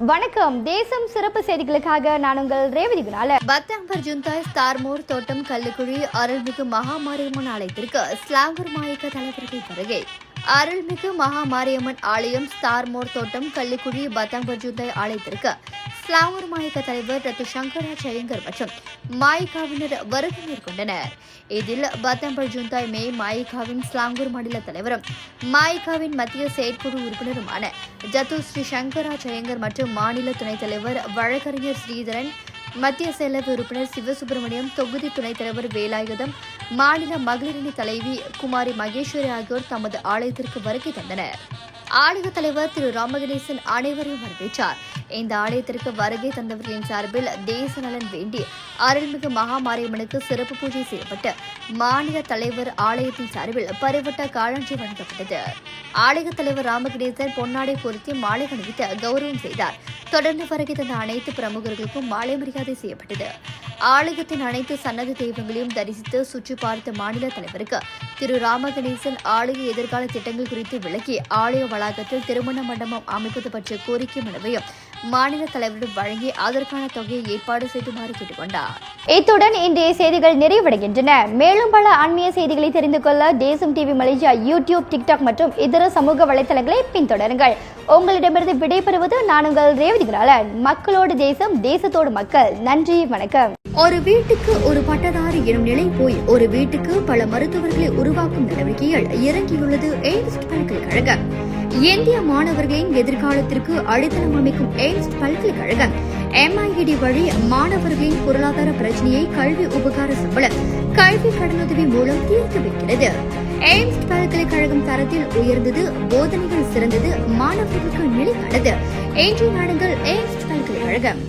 வணக்கம். தேசம் சிறப்பு செய்திகளுக்காக நான் உங்கள் ரேவதி குணால. பத்தாம்பர் ஜுந்தாய் ஸ்டார்மோர் தோட்டம் கல்லுக்குழி அருள்மிகு மகாமாரியம்மன் ஆலயத்திற்கு ஸ்லாங்கூர் மாயக்க தலைவர்கள் வருகை. அருள்மிகு மகாமாரியம்மன் ஆலயம் ஸ்டார்மோர் தோட்டம் கல்லுக்குழி பத்தாம்பர் ஜுந்தாய் ஆலயத்திற்கு ஸ்லாங்கூர் மாயக்க தலைவர் ரத்து சங்கராஜ் ஐயங்கர் மற்றும் மாயிகாவினர் வருகை மேற்கொண்டனர். இதில் பத்தாம்பர் ஜுந்தாய் மாயிகாவின் ஸ்லாங்கூர் மாநில தலைவரும் மாயிகாவின் மத்திய செயற்குழு உறுப்பினருமான ஜத்து ஸ்ரீ சங்கராஜ் ஐயங்கர் மற்றும் மாநில துணைத் தலைவர் வழக்கறிஞர் ஸ்ரீதரன், மத்திய செயலக உறுப்பினர் சிவசுப்பிரமணியம், தொகுதி துணைத் தலைவர் வேலாயுதம், மாநில மகளிரணி தலைவி குமாரி மகேஸ்வரி ஆகியோர் தமது ஆலயத்திற்கு வருகை தந்தனர். ஆலய தலைவர் திரு ராமகணேசன் அனைவரையும் வரவேற்றார். இந்த ஆலயத்திற்கு வருகை தந்தவர்களின் சார்பில் தேச நலன் வேண்டி அருள்மிகு மகாமாரியம்மனுக்கு சிறப்பு பூஜை செய்யப்பட்டு மாநில தலைவர் ஆலயத்தின் சார்பில் பரிவட்ட காலஞ்சி வழங்கப்பட்டது. ஆலய தலைவர் ராமகணேசன் பொன்னாடை பொருத்தி மாலை அணிவித்து கௌரவம் செய்தார். தொடர்ந்து வருகை தந்த அனைத்து பிரமுகர்களுக்கும் மாலை மரியாதை செய்யப்பட்டது. ஆலயத்தின் அனைத்து சன்னதி தெய்வங்களையும் தரிசித்து சுற்றி பார்த்த மாநில தலைவருக்கு திரு ராமகணேசன் ஆலய எதிர்கால திட்டங்கள் குறித்து விளக்கி ஆலய வளாகத்தில் திருமண மண்டபம் அமைப்பது பற்றிய கோரிக்கை மனுவையும் மாநில தலைவரிடம் வழங்கி அதற்கான தொகையை ஏற்பாடு செய்துமாறு கேட்டுக்கொண்டார். இத்துடன் இன்றைய செய்திகள் நிறைவடைகின்றன. மேலும் பல ஆன்மீக செய்திகளை தெரிந்து கொள்ள தேசம் டிவி மலேசியா யூடியூப், டிக்டாக் மற்றும் இதர சமூக வலைதளங்களை பின்தொடருங்கள். உங்களிடமிருந்து விடைபெறுவது நான் உங்கள் ரேவதி குணாலன். மக்களோடு தேசம், தேசத்தோடு மக்கள். நன்றி, வணக்கம். ஒரு வீட்டுக்கு ஒரு பட்டதாரி எனும் நிலை போய் ஒரு வீட்டுக்கு பல மருத்துவர்களை உருவாக்கும் நடவடிக்கையில் இறங்கியுள்ளது எய்ம்ஸ் பல்கலைக்கழகம். இந்திய மாணவர்களின் எதிர்காலத்திற்கு அடித்தளம் அமைக்கும் எய்ம்ஸ் பல்கலைக்கழகம் MIED வழி மாணவர்களின் பொருளாதார பிரச்சனையை கல்வி உபகார சம்பளம், கல்வி கடனுதவி மூலம் தீர்த்து வைக்கிறது. எய்ம்ஸ் பல்கலைக்கழகம் தரத்தில் உயர்ந்தது, போதனைகள் சிறந்தது, மாணவர்களுக்கு நிலையானது. இன்றைய நாடுகள் எய்ம்ஸ் பல்கலைக்கழகம்.